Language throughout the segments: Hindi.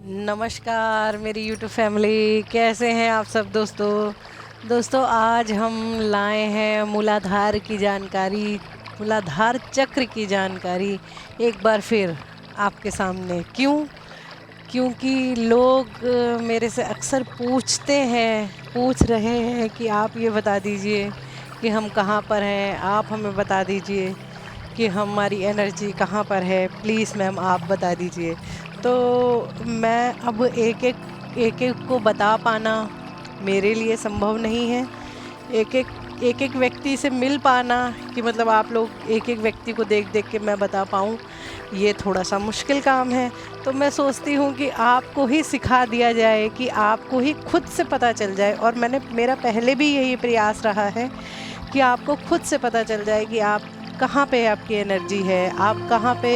नमस्कार मेरी यूट्यूब फैमिली, कैसे हैं आप सब दोस्तों आज हम लाए हैं मूलाधार की जानकारी, मूलाधार चक्र की जानकारी एक बार फिर आपके सामने। क्योंकि लोग मेरे से अक्सर पूछ रहे हैं कि आप ये बता दीजिए कि हम कहाँ पर हैं, आप हमें बता दीजिए कि हमारी एनर्जी कहाँ पर है, प्लीज़ मैम आप बता दीजिए। तो मैं अब एक एक को बता पाना मेरे लिए संभव नहीं है। एक एक व्यक्ति से मिल पाना कि मतलब आप लोग एक एक व्यक्ति को देख देख के मैं बता पाऊँ, ये थोड़ा सा मुश्किल काम है। तो मैं सोचती हूँ कि आपको ही सिखा दिया जाए, कि आपको ही खुद से पता चल जाए। और मेरा पहले भी यही प्रयास रहा है कि आपको खुद से पता चल जाए कि आप कहाँ पे आपकी एनर्जी है, आप कहाँ पे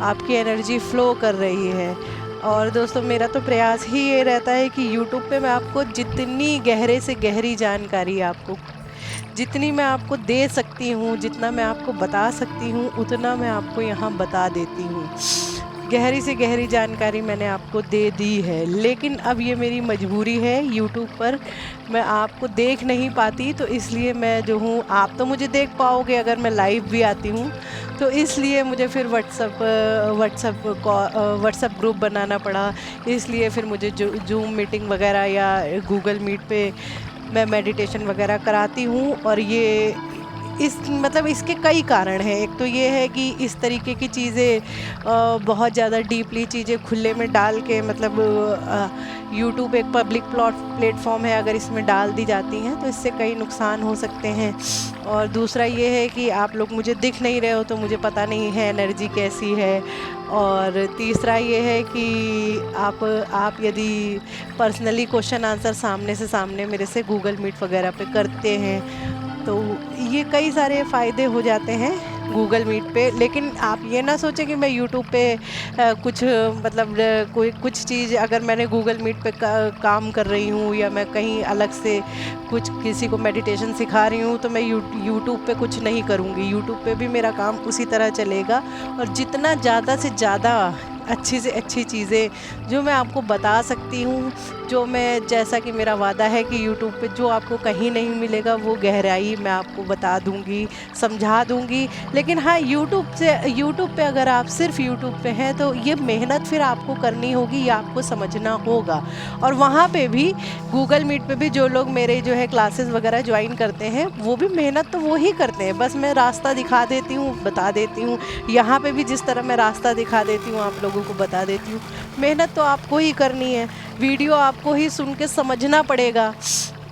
आपकी एनर्जी फ़्लो कर रही है। और दोस्तों मेरा तो प्रयास ही ये रहता है कि यूट्यूब पे मैं आपको जितनी गहरे से गहरी जानकारी जितनी मैं आपको दे सकती हूँ, जितना मैं आपको बता सकती हूँ, उतना मैं आपको यहाँ बता देती हूँ। गहरी से गहरी जानकारी मैंने आपको दे दी है, लेकिन अब ये मेरी मजबूरी है। यूट्यूब पर मैं आपको देख नहीं पाती, तो इसलिए मैं जो हूँ, आप तो मुझे देख पाओगे अगर मैं लाइव भी आती हूँ, तो इसलिए मुझे फिर व्हाट्सअप ग्रुप बनाना पड़ा। इसलिए फिर मुझे जूम मीटिंग वगैरह या गूगल मीट पे मैं मेडिटेशन वगैरह कराती हूँ। और ये इसके कई कारण हैं। एक तो ये है कि इस तरीके की चीज़ें बहुत ज़्यादा डीपली चीज़ें खुले में डाल के, मतलब यूट्यूब एक पब्लिक प्लेटफॉर्म है, अगर इसमें डाल दी जाती हैं तो इससे कई नुकसान हो सकते हैं। और दूसरा ये है कि आप लोग मुझे दिख नहीं रहे हो, तो मुझे पता नहीं है एनर्जी कैसी है। और तीसरा ये है कि आप यदि पर्सनली क्वेश्चन आंसर सामने से सामने मेरे से गूगल मीट वगैरह पे करते हैं, तो ये कई सारे फ़ायदे हो जाते हैं गूगल मीट पे। लेकिन आप ये ना सोचें कि मैं यूट्यूब पे कोई कुछ चीज़, अगर मैंने गूगल मीट पे काम कर रही हूँ, या मैं कहीं अलग से कुछ किसी को मेडिटेशन सिखा रही हूँ, तो मैं यूट्यूब पे कुछ नहीं करूँगी। यूट्यूब पे भी मेरा काम उसी तरह चलेगा। और जितना ज़्यादा से ज़्यादा अच्छी से अच्छी चीज़ें जो मैं आपको बता सकती हूँ, जैसा कि मेरा वादा है कि यूट्यूब पे जो आपको कहीं नहीं मिलेगा, वो गहराई मैं आपको बता दूँगी, समझा दूँगी। लेकिन हाँ, यूट्यूब पे अगर आप सिर्फ यूट्यूब पे हैं, तो ये मेहनत फिर आपको करनी होगी, ये आपको समझना होगा। और वहाँ पे भी गूगल मीट पे भी जो लोग मेरे जो है क्लासेस वगैरह ज्वाइन करते हैं, वो भी मेहनत तो वो ही करते हैं, बस मैं रास्ता दिखा देती हूँ, बता देती हूँ। यहाँ पे भी जिस तरह मैं रास्ता दिखा देती हूँ, आप लोगों को बता देती हूँ। मेहनत तो आपको ही करनी है। वीडियो आपको ही सुन के समझना पड़ेगा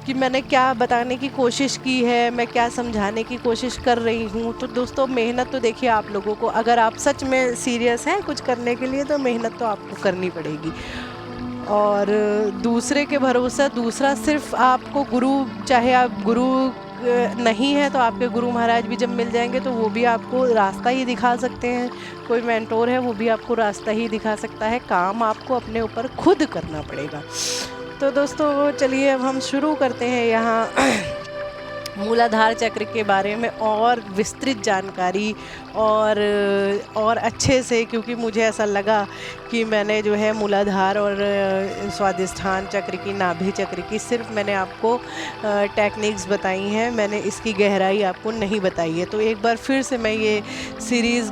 कि मैंने क्या बताने की कोशिश की है, मैं क्या समझाने की कोशिश कर रही हूँ। तो दोस्तों मेहनत तो देखिए, आप लोगों को, अगर आप सच में सीरियस हैं कुछ करने के लिए, तो मेहनत तो आपको करनी पड़ेगी। और दूसरे के भरोसा, दूसरा सिर्फ आपको गुरु, चाहे आप गुरु नहीं है, तो आपके गुरु महाराज भी जब मिल जाएंगे, तो वो भी आपको रास्ता ही दिखा सकते हैं। कोई मेंटोर है, वो भी आपको रास्ता ही दिखा सकता है। काम आपको अपने ऊपर खुद करना पड़ेगा। तो दोस्तों चलिए अब हम शुरू करते हैं यहाँ मूलाधार चक्र के बारे में और विस्तृत जानकारी, और अच्छे से, क्योंकि मुझे ऐसा लगा कि मैंने जो है मूलाधार और स्वादिष्ठान चक्र की, नाभि चक्र की सिर्फ मैंने आपको टेक्निक्स बताई हैं, मैंने इसकी गहराई आपको नहीं बताई है। तो एक बार फिर से मैं ये सीरीज़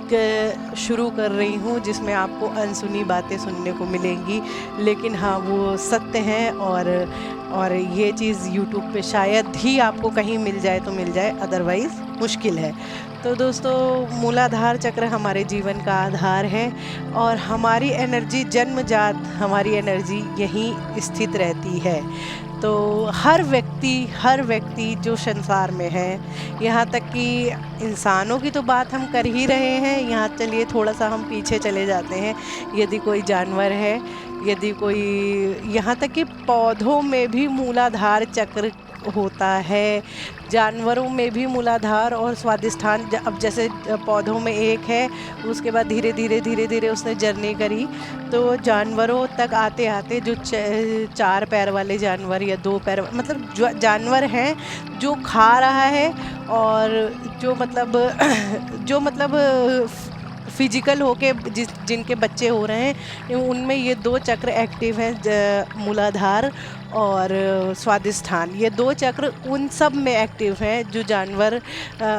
शुरू कर रही हूँ, जिसमें आपको अनसुनी बातें सुनने को मिलेंगी, लेकिन हाँ वो सत्य हैं। और ये चीज़ यूट्यूब पे शायद ही आपको कहीं मिल जाए तो मिल जाए, अदरवाइज़ मुश्किल है। तो दोस्तों मूलाधार चक्र हमारे जीवन का आधार है, और हमारी एनर्जी जन्मजात, हमारी एनर्जी यहीं स्थित रहती है। तो हर व्यक्ति जो संसार में है, यहाँ तक कि इंसानों की तो बात हम कर ही रहे हैं, यहाँ चलिए थोड़ा सा हम पीछे चले जाते हैं। यदि कोई जानवर है, यदि कोई, यहाँ तक कि पौधों में भी मूलाधार चक्र होता है, जानवरों में भी मूलाधार और स्वादिष्ठान। अब जैसे पौधों में एक है, उसके बाद धीरे धीरे उसने जर्नी करी, तो जानवरों तक आते आते जो चार पैर वाले जानवर या दो पैर, मतलब जानवर हैं जो खा रहा है, और जो मतलब फिजिकल होके जिनके बच्चे हो रहे हैं उनमें ये 2 चक्र एक्टिव हैं, मूलाधार और स्वादिष्ठान। ये 2 चक्र उन सब में एक्टिव हैं जो जानवर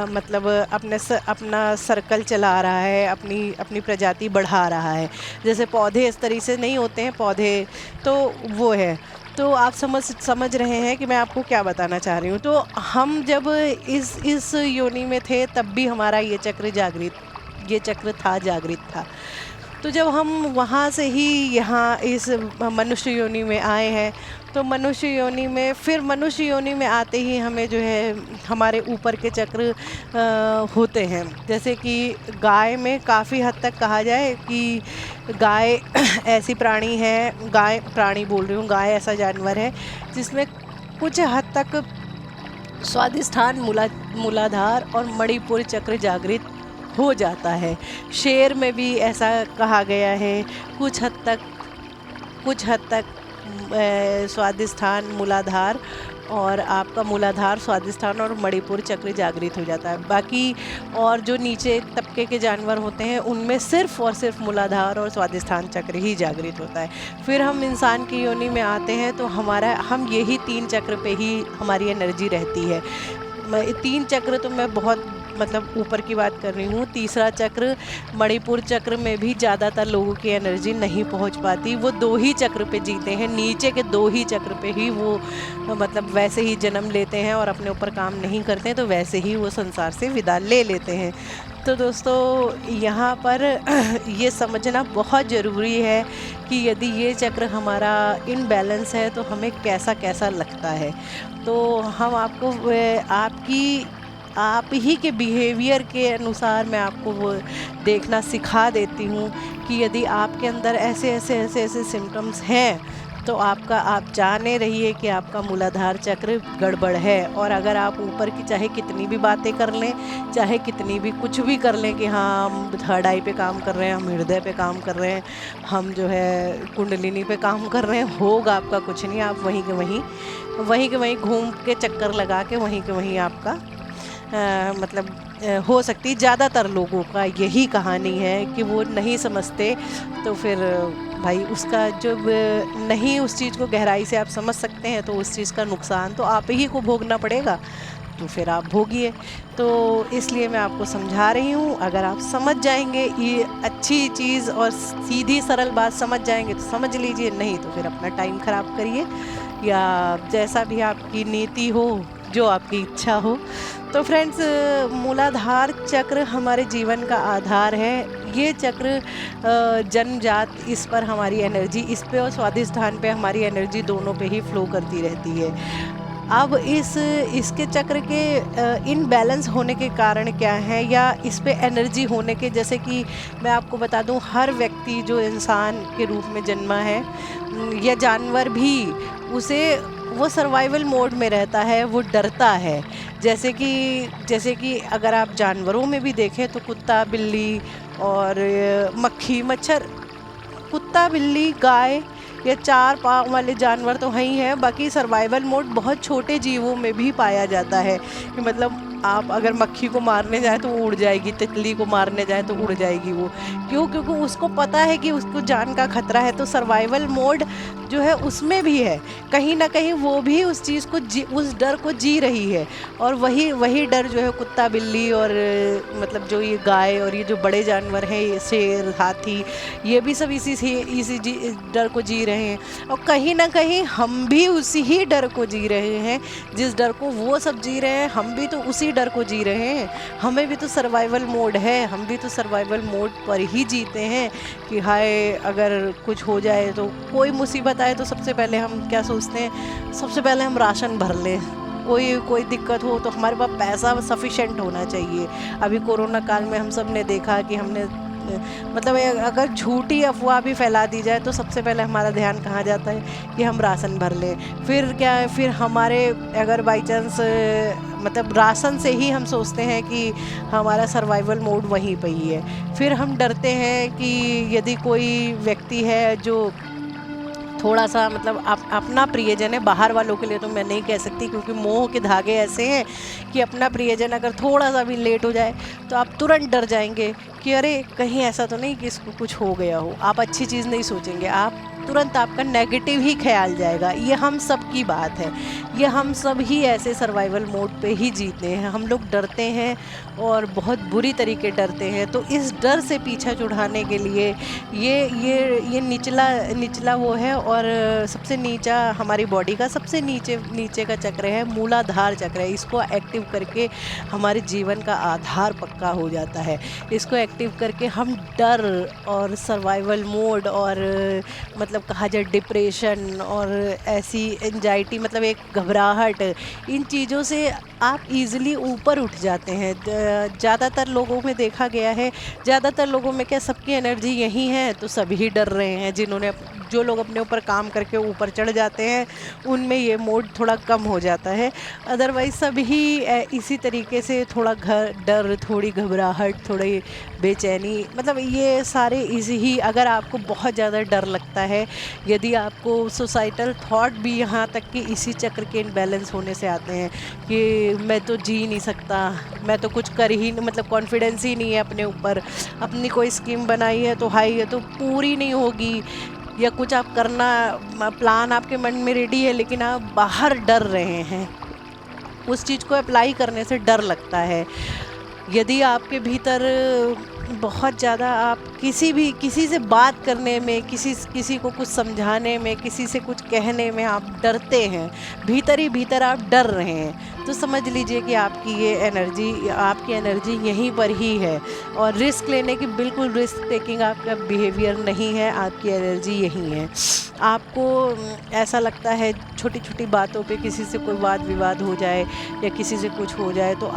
मतलब अपना सर्कल चला रहा है, अपनी प्रजाति बढ़ा रहा है। जैसे पौधे इस तरीके से नहीं होते हैं पौधे, तो वो है। तो आप समझ रहे हैं कि मैं आपको क्या बताना चाह रही हूँ। तो हम जब इस योनि में थे तब भी हमारा ये चक्र था, जागृत था। तो जब हम वहाँ से ही यहाँ इस मनुष्य योनि में आए हैं, तो मनुष्य योनि में आते ही हमें जो है हमारे ऊपर के चक्र होते हैं। जैसे कि गाय में काफ़ी हद तक कहा जाए कि गाय ऐसी प्राणी है, गाय ऐसा जानवर है जिसमें कुछ हद तक स्वादिष्ठान, मूलाधार और मणिपुर चक्र जागृत हो जाता है। शेर में भी ऐसा कहा गया है, कुछ हद तक स्वादिष्ठान, मूलाधार और आपका मूलाधार, स्वादिष्ठान और मणिपुर चक्र जागृत हो जाता है। बाकी और जो नीचे तबके के जानवर होते हैं उनमें सिर्फ और सिर्फ मूलाधार और स्वादिष्ठान चक्र ही जागृत होता है। फिर हम इंसान की योनि में आते हैं तो हम यही 3 चक्र पे ही हमारी एनर्जी रहती है। 3 चक्र तो मैं बहुत मतलब ऊपर की बात कर रही हूँ। तीसरा चक्र मणिपुर चक्र में भी ज़्यादातर लोगों की एनर्जी नहीं पहुँच पाती। वो 2 ही चक्र पे जीते हैं, नीचे के 2 ही चक्र पे ही वो मतलब वैसे ही जन्म लेते हैं और अपने ऊपर काम नहीं करते हैं, तो वैसे ही वो संसार से विदा ले लेते हैं। तो दोस्तों यहाँ पर ये समझना बहुत ज़रूरी है कि यदि ये चक्र हमारा इनबैलेंस है तो हमें कैसा कैसा लगता है। तो हम आपको आप ही के बिहेवियर के अनुसार मैं आपको वो देखना सिखा देती हूँ कि यदि आपके अंदर ऐसे सिम्टम्स हैं तो आप जाने रहिए कि आपका मूलाधार चक्र गड़बड़ है। और अगर आप ऊपर की चाहे कितनी भी बातें कर लें, चाहे कितनी भी कुछ भी कर लें कि हाँ हम थर्ड आई पे काम कर रहे हैं, हम हृदय पे काम कर रहे हैं, हम जो है कुंडलिनी पे काम कर रहे हैं, होगा आपका कुछ नहीं। आप वहीं के वहीं घूम के चक्कर लगा के वहीं के वहीं आपका हो सकती। ज़्यादातर लोगों का यही कहानी है कि वो नहीं समझते। तो फिर भाई उसका जब नहीं उस चीज़ को गहराई से आप समझ सकते हैं तो उस चीज़ का नुकसान तो आप ही को भोगना पड़ेगा, तो फिर आप भोगिए। तो इसलिए मैं आपको समझा रही हूँ, अगर आप समझ जाएंगे ये अच्छी चीज़ और सीधी सरल बात समझ जाएंगे तो समझ लीजिए, नहीं तो फिर अपना टाइम ख़राब करिए या जैसा भी आपकी नीति हो, जो आपकी इच्छा हो। तो फ्रेंड्स, मूलाधार चक्र हमारे जीवन का आधार है। ये चक्र जन्मजात, इस पर हमारी एनर्जी, इस पे और स्वादिष्ठान पे हमारी एनर्जी दोनों पे ही फ्लो करती रहती है। अब इसके चक्र के इनबैलेंस होने के कारण क्या है या इस पे एनर्जी होने के, जैसे कि मैं आपको बता दूं, हर व्यक्ति जो इंसान के रूप में जन्मा है या जानवर भी, वो सर्वाइवल मोड में रहता है, वो डरता है। जैसे कि अगर आप जानवरों में भी देखें तो कुत्ता, बिल्ली और मक्खी, मच्छर, कुत्ता, बिल्ली, गाय, ये 4 पाँव वाले जानवर तो हैं ही हैं। बाकी सर्वाइवल मोड बहुत छोटे जीवों में भी पाया जाता है कि मतलब आप अगर मक्खी को मारने जाए तो वो उड़ जाएगी, तितली को मारने जाए तो उड़ जाएगी वो। क्यों? क्योंकि उसको पता है कि उसको जान का खतरा है। तो सर्वाइवल मोड जो है उसमें भी है, कहीं ना कहीं वो भी उस चीज़ को उस डर को जी रही है। और वही डर जो है कुत्ता, बिल्ली और मतलब जो ये गाय और ये जो बड़े जानवर हैं, ये शेर, हाथी, ये भी सब इसी डर को जी रहे हैं। और कहीं ना कहीं हम भी उसी ही डर को जी रहे हैं, जिस डर को वो सब जी रहे हैं हम भी तो उसी डर को जी रहे हैं। हमें भी तो सर्वाइवल मोड है, हम भी तो सर्वाइवल मोड पर ही जीते हैं कि हाय अगर कुछ हो जाए तो, कोई मुसीबत आए तो सबसे पहले हम क्या सोचते हैं, सबसे पहले हम राशन भर लें। कोई दिक्कत हो तो हमारे पास पैसा सफिशेंट होना चाहिए। अभी कोरोना काल में हम सब ने देखा कि हमने मतलब अगर झूठी अफवाह भी फैला दी जाए तो सबसे पहले हमारा ध्यान कहाँ जाता है कि हम राशन भर लें। फिर क्या है, फिर हमारे अगर बाई चांस मतलब राशन से ही हम सोचते हैं कि हमारा सर्वाइवल मोड वहीं पे ही है। फिर हम डरते हैं कि यदि कोई व्यक्ति है जो थोड़ा सा मतलब अपना प्रियजन है, बाहर वालों के लिए तो मैं नहीं कह सकती, क्योंकि मोह के धागे ऐसे हैं कि अपना प्रियजन अगर थोड़ा सा भी लेट हो जाए तो आप तुरंत डर जाएंगे कि अरे कहीं ऐसा तो नहीं कि इसको कुछ हो गया हो। आप अच्छी चीज़ नहीं सोचेंगे, आप तुरंत आपका नेगेटिव ही ख्याल जाएगा। ये हम सब की बात है, ये हम सब ही ऐसे सर्वाइवल मोड पे ही जीते हैं। हम लोग डरते हैं और बहुत बुरी तरीके डरते हैं। तो इस डर से पीछा छुड़ाने के लिए ये निचला निचला वो है, और सबसे नीचा हमारी बॉडी का सबसे नीचे नीचे का चक्र है, मूलाधार चक्र है। इसको एक्टिव करके हमारे जीवन का आधार पक्का हो जाता है। इसको एक्टिव करके हम डर और सर्वाइवल मोड और मतलब कहा जाए डिप्रेशन और ऐसी एंजाइटी, मतलब एक घबराहट, इन चीज़ों से आप इजीली ऊपर उठ जाते हैं। ज़्यादातर लोगों में देखा गया है, ज़्यादातर लोगों में क्या सबकी एनर्जी यही है, तो सभी डर रहे हैं। जो लोग अपने ऊपर काम करके ऊपर चढ़ जाते हैं उनमें ये मोड थोड़ा कम हो जाता है। अदरवाइज़ सभी इसी तरीके से थोड़ा डर, थोड़ी घबराहट, थोड़ी बेचैनी, मतलब ये सारे इजी ही। अगर आपको बहुत ज़्यादा डर लगता है, यदि आपको सोसाइटल थॉट भी यहाँ तक कि इसी चक्र के इनबैलेंस होने से आते हैं कि मैं तो जी नहीं सकता, मैं तो कुछ कर ही मतलब कॉन्फिडेंस ही नहीं है अपने ऊपर, अपनी कोई स्कीम बनाई है तो हाई है तो पूरी नहीं होगी, या कुछ आप करना प्लान आपके मन में रेडी है लेकिन आप बाहर डर रहे हैं, उस चीज़ को अप्लाई करने से डर लगता है। यदि आपके भीतर बहुत ज़्यादा आप किसी से बात करने में, किसी को कुछ समझाने में, किसी से कुछ कहने में आप डरते हैं, भीतर ही भीतर आप डर रहे हैं, तो समझ लीजिए कि आपकी एनर्जी यहीं पर ही है। और रिस्क लेने की, बिल्कुल रिस्क टेकिंग आपका बिहेवियर नहीं है, आपकी एनर्जी यहीं है। आपको ऐसा लगता है छोटी छोटी बातों पे किसी से कोई वाद विवाद हो जाए या किसी से कुछ हो जाए तो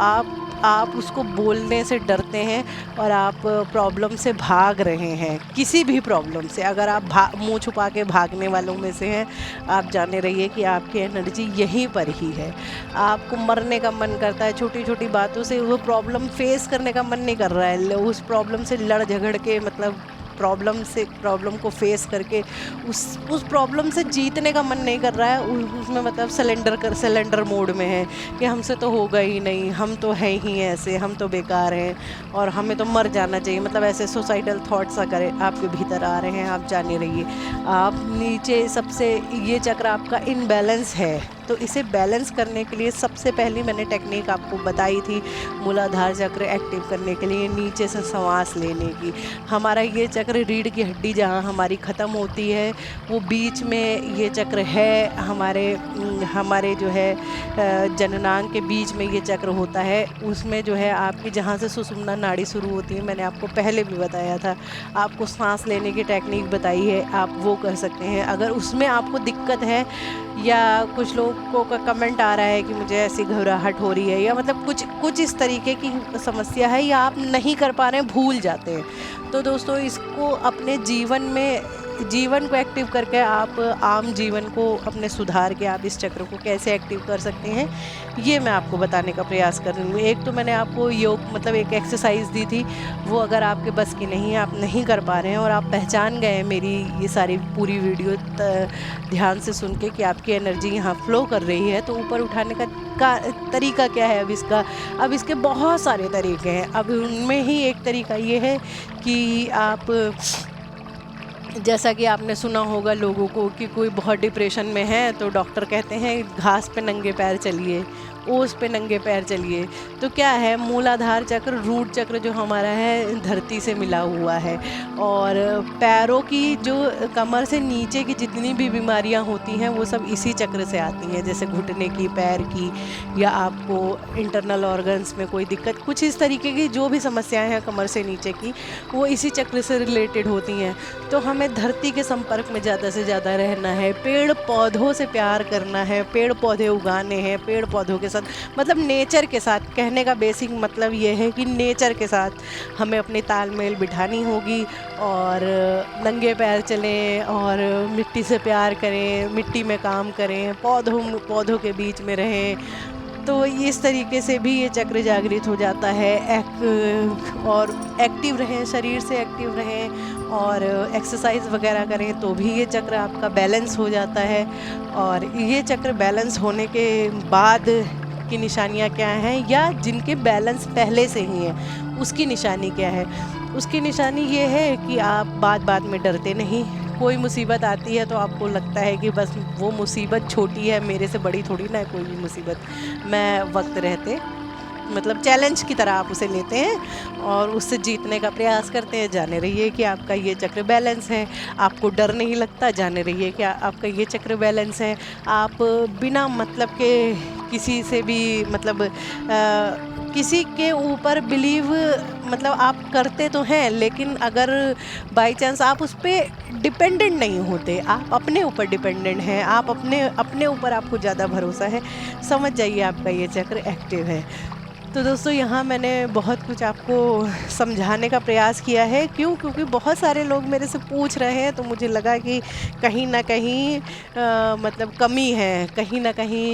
आप उसको बोलने से डरते हैं और आप प्रॉब्लम से भाग रहे हैं, किसी भी प्रॉब्लम से। अगर आप मुंह छुपा के भागने वालों में से हैं, आप जाने रहिए कि आपकी एनर्जी यहीं पर ही है। आपको मरने का मन करता है छोटी छोटी बातों से, वो प्रॉब्लम फेस करने का मन नहीं कर रहा है, उस प्रॉब्लम से लड़ झगड़ के, मतलब प्रॉब्लम को फेस करके उस प्रॉब्लम से जीतने का मन नहीं कर रहा है, उसमें मतलब सिलेंडर मोड में है कि हमसे तो होगा ही नहीं, हम तो हैं ही ऐसे, हम तो बेकार हैं और हमें तो मर जाना चाहिए, मतलब ऐसे सोसाइटल थॉट्स अगर आपके भीतर आ रहे हैं, आप जाने रहिए आप नीचे सबसे, ये चक्र आपका इनबैलेंस है। तो इसे बैलेंस करने के लिए सबसे पहली मैंने टेक्निक आपको बताई थी, मूलाधार चक्र एक्टिव करने के लिए नीचे से सांस लेने की। हमारा ये चक्र रीढ़ की हड्डी जहाँ हमारी ख़त्म होती है, वो बीच में ये चक्र है, हमारे जो है जननांग के बीच में ये चक्र होता है। उसमें जो है आपकी जहाँ से सुषुम्ना नाड़ी शुरू होती है, मैंने आपको पहले भी बताया था, आपको सांस लेने की टेक्निक बताई है, आप वो कर सकते हैं। अगर उसमें आपको दिक्कत है या कुछ लोगों का कमेंट आ रहा है कि मुझे ऐसी घबराहट हो रही है, या मतलब कुछ इस तरीके की समस्या है, या आप नहीं कर पा रहे हैं, भूल जाते हैं, तो दोस्तों इसको अपने जीवन को एक्टिव करके आप आम जीवन को अपने सुधार के आप इस चक्र को कैसे एक्टिव कर सकते हैं, ये मैं आपको बताने का प्रयास कर रही हूँ। एक तो मैंने आपको योग मतलब एक एक्सरसाइज दी थी, वो अगर आपके बस की नहीं है, आप नहीं कर पा रहे हैं और आप पहचान गए मेरी ये सारी पूरी वीडियो ध्यान से सुन के कि आपकी एनर्जी यहाँ फ्लो कर रही है, तो ऊपर उठाने का तरीका क्या है। अब इसके बहुत सारे तरीके हैं। अब उनमें ही एक तरीका ये है कि आप, जैसा कि आपने सुना होगा लोगों को कि कोई बहुत डिप्रेशन में है तो डॉक्टर कहते हैं घास पे नंगे पैर चलिए, ओस पे नंगे पैर चलिए। तो क्या है, मूलाधार चक्र, रूट चक्र जो हमारा है धरती से मिला हुआ है, और पैरों की जो कमर से नीचे की जितनी भी बीमारियां होती हैं वो सब इसी चक्र से आती हैं, जैसे घुटने की, पैर की, या आपको इंटरनल ऑर्गन्स में कोई दिक्कत, कुछ इस तरीके की जो भी समस्याएं हैं कमर से नीचे की, वो इसी चक्र से रिलेटेड होती हैं। तो हमें धरती के संपर्क में ज़्यादा से ज़्यादा रहना है, पेड़ पौधों से प्यार करना है, पेड़ पौधे उगाने हैं, पेड़ पौधों के साथ, मतलब नेचर के साथ। कहने का बेसिक मतलब ये है कि नेचर के साथ हमें अपनी तालमेल बिठानी होगी, और नंगे पैर चलें और मिट्टी से प्यार करें, मिट्टी में काम करें, पौधों के बीच में रहें। तो इस तरीके से भी ये चक्र जागृत हो जाता है। और एक्टिव रहें, शरीर से एक्टिव रहें, और एक्सरसाइज वगैरह करें तो भी ये चक्र आपका बैलेंस हो जाता है। और ये चक्र बैलेंस होने के बाद की निशानियाँ क्या हैं, या जिनके बैलेंस पहले से ही हैं उसकी निशानी क्या है? उसकी निशानी ये है कि आप बात बात में डरते नहीं। कोई मुसीबत आती है तो आपको लगता है कि बस वो मुसीबत छोटी है, मेरे से बड़ी थोड़ी ना है कोई भी मुसीबत। मैं वक्त रहते मतलब चैलेंज की तरह आप उसे लेते हैं और उससे जीतने का प्रयास करते हैं। जाने रहिए कि आपका ये चक्र बैलेंस है। आपको डर नहीं लगता, जाने रहिए कि आपका ये चक्र बैलेंस है। आप बिना मतलब के किसी से भी मतलब किसी के ऊपर बिलीव मतलब आप करते तो हैं, लेकिन अगर बाय चांस आप उस पर डिपेंडेंट नहीं होते, आप अपने ऊपर डिपेंडेंट हैं, आप अपने ऊपर आपको ज़्यादा भरोसा है, समझ जाइए आपका ये चक्र एक्टिव है। तो दोस्तों, यहाँ मैंने बहुत कुछ आपको समझाने का प्रयास किया है। क्यों? क्योंकि बहुत सारे लोग मेरे से पूछ रहे हैं, तो मुझे लगा कि कहीं ना कहीं मतलब कमी है, कहीं ना कहीं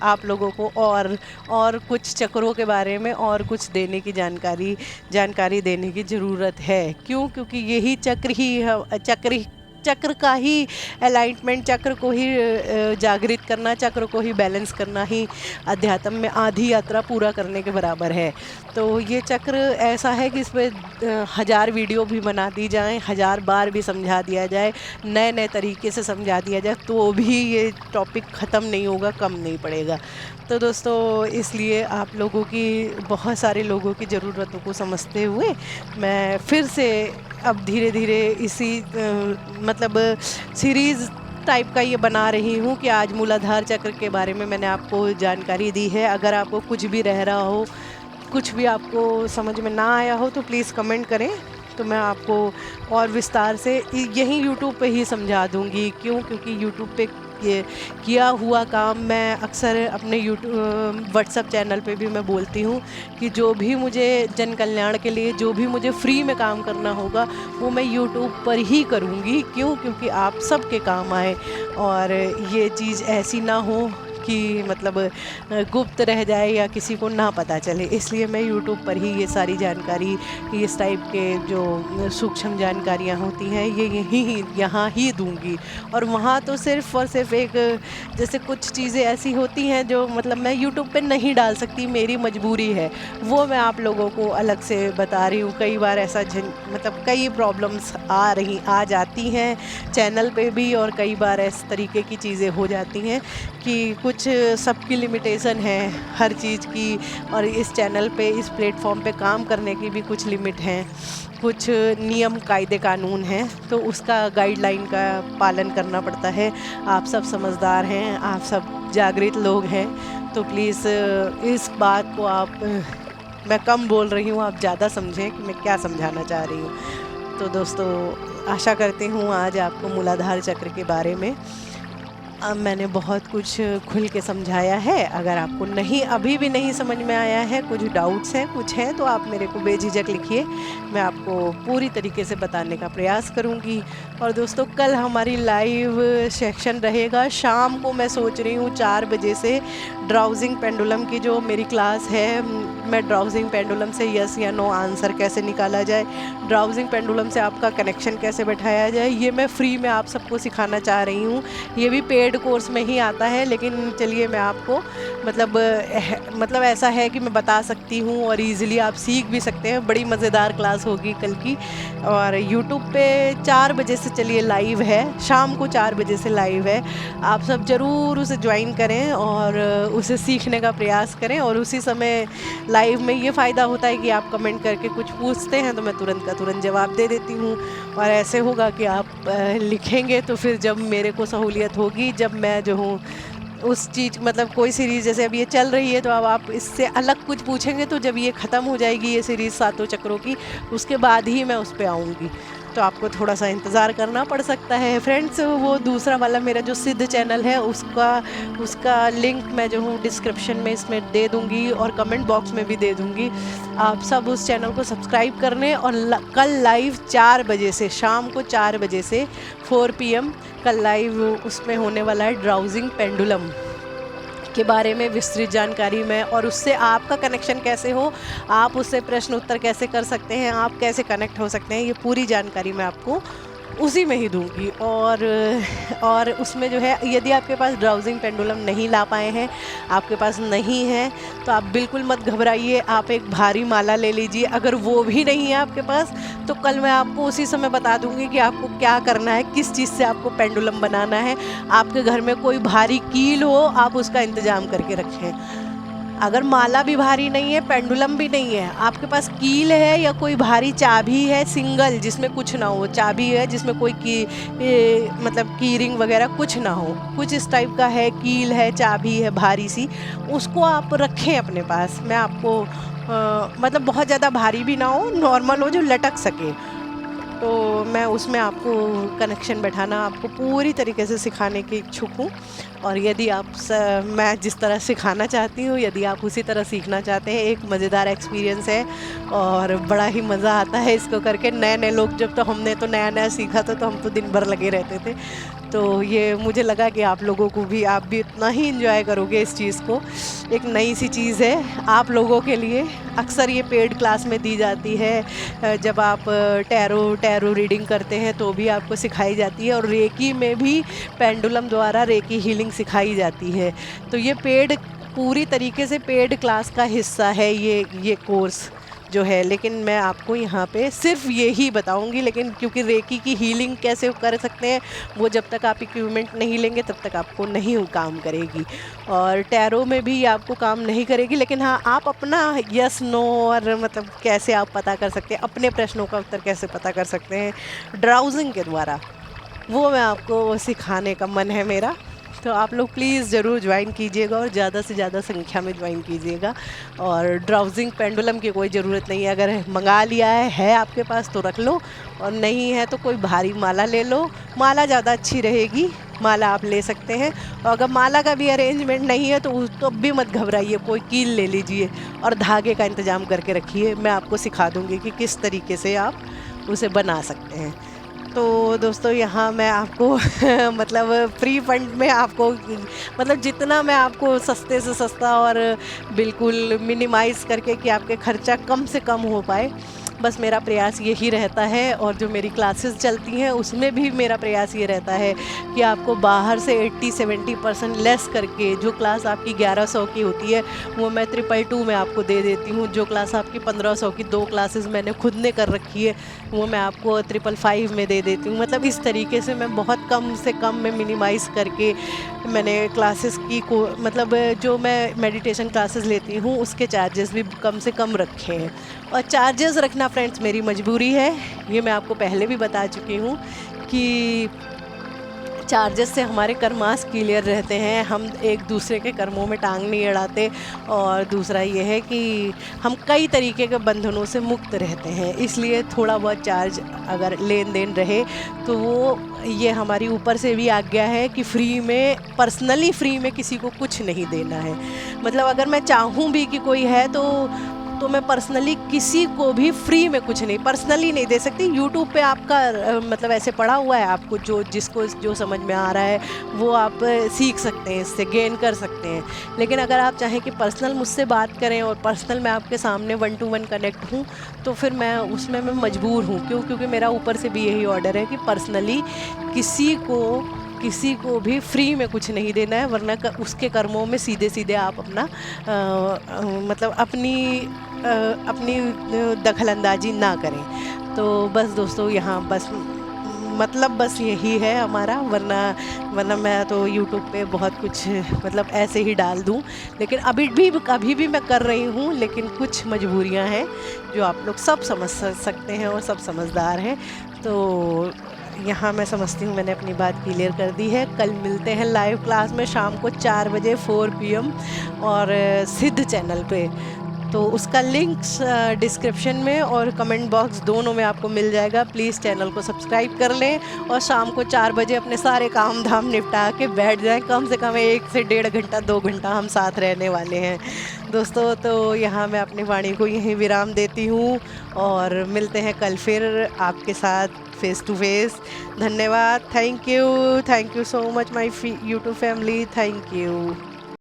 आप लोगों को और कुछ चक्रों के बारे में और कुछ देने की जानकारी देने की ज़रूरत है। क्यों? क्योंकि यही चक्र का ही अलाइनमेंट, चक्र को ही जागृत करना, चक्र को ही बैलेंस करना ही अध्यात्म में आधी यात्रा पूरा करने के बराबर है। तो ये चक्र ऐसा है कि इस पर 1000 वीडियो भी बना दी जाएं, 1000 बार भी समझा दिया जाए, नए नए तरीके से समझा दिया जाए, तो भी ये टॉपिक ख़त्म नहीं होगा, कम नहीं पड़ेगा। तो दोस्तों, इसलिए आप लोगों की, बहुत सारे लोगों की ज़रूरतों को समझते हुए मैं फिर से अब धीरे धीरे इसी मतलब सीरीज़ टाइप का ये बना रही हूँ कि आज मूलाधार चक्र के बारे में मैंने आपको जानकारी दी है। अगर आपको कुछ भी रह रहा हो, कुछ भी आपको समझ में ना आया हो, तो प्लीज़ कमेंट करें, तो मैं आपको और विस्तार से यहीं यूट्यूब पे ही समझा दूँगी। क्यों? क्योंकि यूट्यूब पे ये किया हुआ काम मैं अक्सर अपने व्हाट्सएप चैनल पे भी मैं बोलती हूँ कि जो भी मुझे जन कल्याण के लिए, जो भी मुझे फ्री में काम करना होगा, वो मैं यूट्यूब पर ही करूँगी। क्यों? क्योंकि आप सबके काम आए और ये चीज़ ऐसी ना हो कि मतलब गुप्त रह जाए या किसी को ना पता चले। इसलिए मैं यूट्यूब पर ही ये सारी जानकारी, इस टाइप के जो सूक्ष्म जानकारियाँ होती हैं, ये यहाँ ही दूंगी। और वहाँ तो सिर्फ़ और सिर्फ एक, जैसे कुछ चीज़ें ऐसी होती हैं जो मतलब मैं यूट्यूब पे नहीं डाल सकती, मेरी मजबूरी है, वो मैं आप लोगों को अलग से बता रही हूँ। कई बार ऐसा मतलब कई प्रॉब्लम्स आ जाती हैं चैनल पे भी, और कई बार इस तरीके की चीज़ें हो जाती हैं कि कुछ सबकी लिमिटेशन है हर चीज़ की, और इस चैनल पे, इस प्लेटफॉर्म पे काम करने की भी कुछ लिमिट हैं, कुछ नियम कायदे कानून हैं, तो उसका गाइडलाइन का पालन करना पड़ता है। आप सब समझदार हैं, आप सब जागृत लोग हैं, तो प्लीज़ इस बात को आप, मैं कम बोल रही हूँ, आप ज़्यादा समझें कि मैं क्या समझाना चाह रही हूँ। तो दोस्तों, आशा करती हूँ आज आपको मूलाधार चक्र के बारे में मैंने बहुत कुछ खुल के समझाया है। अगर आपको अभी भी नहीं समझ में आया है, कुछ डाउट्स हैं, कुछ हैं, तो आप मेरे को बेझिझक लिखिए, मैं आपको पूरी तरीके से बताने का प्रयास करूंगी। और दोस्तों, कल हमारी लाइव सेक्शन रहेगा शाम को। मैं सोच रही हूँ 4 बजे से ड्राउजिंग पेंडुलम की जो मेरी क्लास है, मैं ड्राउजिंग पेंडुलम से यस या नो आंसर कैसे निकाला जाए, ड्राउजिंग पेंडुलम से आपका कनेक्शन कैसे बैठाया जाए, ये मैं फ्री में आप सबको सिखाना चाह रही हूँ। ये भी पेड कोर्स में ही आता है, लेकिन चलिए मैं आपको मतलब ऐसा है कि मैं बता सकती हूँ और इजीली आप सीख भी सकते हैं। बड़ी मज़ेदार क्लास होगी कल की, और यूट्यूब पे 4 बजे से चलिए लाइव है, शाम को 4 बजे से लाइव है। आप सब ज़रूर उसे ज्वाइन करें और उसे सीखने का प्रयास करें। और उसी समय लाइव में ये फ़ायदा होता है कि आप कमेंट करके कुछ पूछते हैं तो मैं तुरंत का तुरंत जवाब दे देती हूँ। और ऐसे होगा कि आप लिखेंगे, तो फिर जब मेरे को सहूलियत होगी, जब मैं जो हूँ उस चीज़ मतलब कोई सीरीज़ जैसे अब ये चल रही है, तो अब आप इससे अलग कुछ पूछेंगे, तो जब ये ख़त्म हो जाएगी ये सीरीज़ 7 चक्रों की, उसके बाद ही मैं उस पर आऊँगी। तो आपको थोड़ा सा इंतज़ार करना पड़ सकता है फ्रेंड्स। वो दूसरा वाला मेरा जो सिद्ध चैनल है, उसका लिंक मैं जो हूँ डिस्क्रिप्शन में इसमें दे दूँगी और कमेंट बॉक्स में भी दे दूँगी। आप सब उस चैनल को सब्सक्राइब करने, और कल लाइव 4 बजे से, शाम को 4 बजे से 4 PM कल लाइव उसमें होने वाला है ड्राउजिंग पेंडुलम। के बारे में विस्तृत जानकारी में, और उससे आपका कनेक्शन कैसे हो, आप उससे प्रश्न उत्तर कैसे कर सकते हैं, आप कैसे कनेक्ट हो सकते हैं, ये पूरी जानकारी मैं आपको उसी में ही दूंगी। और उसमें जो है, यदि आपके पास ड्राउजिंग पेंडुलम नहीं ला पाए हैं, आपके पास नहीं है, तो आप बिल्कुल मत घबराइए, आप एक भारी माला ले लीजिए। अगर वो भी नहीं है आपके पास, तो कल मैं आपको उसी समय बता दूंगी कि आपको क्या करना है, किस चीज़ से आपको पेंडुलम बनाना है। आपके घर में कोई भारी कील हो, आप उसका इंतज़ाम करके रखें। अगर माला भी भारी नहीं है, पेंडुलम भी नहीं है, आपके पास कील है या कोई भारी चाबी है सिंगल जिसमें कुछ ना हो, चाबी है जिसमें कोई मतलब की रिंग वगैरह कुछ ना हो, कुछ इस टाइप का है, कील है, चाबी है भारी सी, उसको आप रखें अपने पास। मैं आपको मतलब बहुत ज़्यादा भारी भी ना हो, नॉर्मल हो, जो लटक सके, तो मैं उसमें आपको कनेक्शन बैठाना आपको पूरी तरीके से सिखाने की इच्छुक हूँ। और यदि मैं जिस तरह सिखाना चाहती हूँ, यदि आप उसी तरह सीखना चाहते हैं, एक मज़ेदार एक्सपीरियंस है और बड़ा ही मज़ा आता है इसको करके। नए नए लोग जब, तो हमने तो नया नया सीखा था, तो हम तो दिन भर लगे रहते थे। तो ये मुझे लगा कि आप लोगों को भी, आप भी इतना ही इंजॉय करोगे इस चीज़ को। एक नई सी चीज़ है आप लोगों के लिए। अक्सर ये पेड क्लास में दी जाती है, जब आप टैरो रीडिंग करते हैं तो भी आपको सिखाई जाती है, और रेकी में भी पेंडुलम द्वारा रेकी हीलिंग सिखाई जाती है। तो ये पेड, पूरी तरीके से पेड क्लास का हिस्सा है ये कोर्स जो है। लेकिन मैं आपको यहाँ पे सिर्फ ये ही बताऊँगी, लेकिन क्योंकि रेकी की हीलिंग कैसे कर सकते हैं, वो जब तक आप इक्विपमेंट नहीं लेंगे तब तक आपको नहीं काम करेगी। और टैरो में भी आपको काम नहीं करेगी, लेकिन हाँ, आप अपना यस नो, और मतलब कैसे आप पता कर सकते हैं, अपने प्रश्नों का उत्तर कैसे पता कर सकते हैं ड्राउजिंग के द्वारा, वो मैं आपको सिखाने का मन है मेरा। तो आप लोग प्लीज़ ज़रूर ज्वाइन कीजिएगा, और ज़्यादा से ज़्यादा संख्या में ज्वाइन कीजिएगा। और ड्राउजिंग पेंडुलम की कोई ज़रूरत नहीं है, अगर मंगा लिया है आपके पास तो रख लो, और नहीं है तो कोई भारी माला ले लो, माला ज़्यादा अच्छी रहेगी, माला आप ले सकते हैं। और अगर माला का भी अरेंजमेंट नहीं है तो भी मत घबराइए, कोई कील ले लीजिए और धागे का इंतज़ाम करके रखिए। मैं आपको सिखा दूँगी कि किस तरीके से आप उसे बना सकते हैं। तो दोस्तों, यहाँ मैं आपको मतलब फ्री फंड में आपको, मतलब जितना मैं आपको सस्ते से सस्ता और बिल्कुल मिनिमाइज़ करके कि आपके खर्चा कम से कम हो पाए, बस मेरा प्रयास यही रहता है। और जो मेरी क्लासेस चलती हैं उसमें भी मेरा प्रयास ये रहता है कि आपको बाहर से 80-70% लेस करके, जो क्लास आपकी 1100 की होती है वो मैं 222 में आपको दे देती हूँ। जो क्लास आपकी 1500 की, 2 क्लासेस मैंने खुद ने कर रखी है, वो मैं आपको 555 में दे देती हूँ। मतलब इस तरीके से मैं बहुत कम से कम में मिनिमाइज़ करके मैंने क्लासेस की को, मतलब जो मैं मेडिटेशन क्लासेस लेती हूँ उसके चार्जेस भी कम से कम रखे हैं। और चार्जेस रखना फ्रेंड्स मेरी मजबूरी है, ये मैं आपको पहले भी बता चुकी हूँ कि चार्जेस से हमारे कर्मास क्लियर रहते हैं, हम एक दूसरे के कर्मों में टांग नहीं अड़ाते। और दूसरा ये है कि हम कई तरीके के बंधनों से मुक्त रहते हैं, इसलिए थोड़ा बहुत चार्ज अगर लेन देन रहे तो वो, ये हमारी ऊपर से भी आज्ञा है कि फ्री में, पर्सनली फ्री में किसी को कुछ नहीं देना है। मतलब अगर मैं चाहूँ भी कि कोई है तो मैं पर्सनली किसी को भी फ्री में कुछ नहीं, पर्सनली नहीं दे सकती। यूट्यूब पे आपका मतलब ऐसे पड़ा हुआ है, आपको जिसको जो समझ में आ रहा है वो आप सीख सकते हैं, इससे गेन कर सकते हैं। लेकिन अगर आप चाहें कि पर्सनल मुझसे बात करें और पर्सनल मैं आपके सामने 1 to 1 कनेक्ट हूँ, तो फिर मैं उसमें मैं मजबूर हूँ। क्योंकि मेरा ऊपर से भी यही ऑर्डर है कि पर्सनली किसी को भी फ्री में कुछ नहीं देना है, वरना उसके कर्मों में सीधे सीधे आप अपना मतलब अपनी दखलंदाजी ना करें। तो बस दोस्तों, यहाँ बस यही है हमारा, वरना मैं तो यूट्यूब पे बहुत कुछ मतलब ऐसे ही डाल दूँ। लेकिन अभी भी मैं कर रही हूँ, लेकिन कुछ मजबूरियाँ हैं जो आप लोग सब समझ सकते हैं और सब समझदार हैं। तो यहाँ मैं समझती हूँ मैंने अपनी बात क्लियर कर दी है। कल मिलते हैं लाइव क्लास में शाम को 4 बजे 4 PM और सिद्ध चैनल पे। तो उसका लिंक डिस्क्रिप्शन में और कमेंट बॉक्स दोनों में आपको मिल जाएगा। प्लीज़ चैनल को सब्सक्राइब कर लें और शाम को 4 बजे अपने सारे काम धाम निपटा के बैठ जाएं। कम से कम 1 से 1.5 घंटा 2 घंटा हम साथ रहने वाले हैं दोस्तों। तो यहाँ मैं अपनी वाणी को यहीं विराम देती हूँ और मिलते हैं कल फिर आपके साथ फेस टू फेस। धन्यवाद। Thank you so much my YouTube family. Thank you.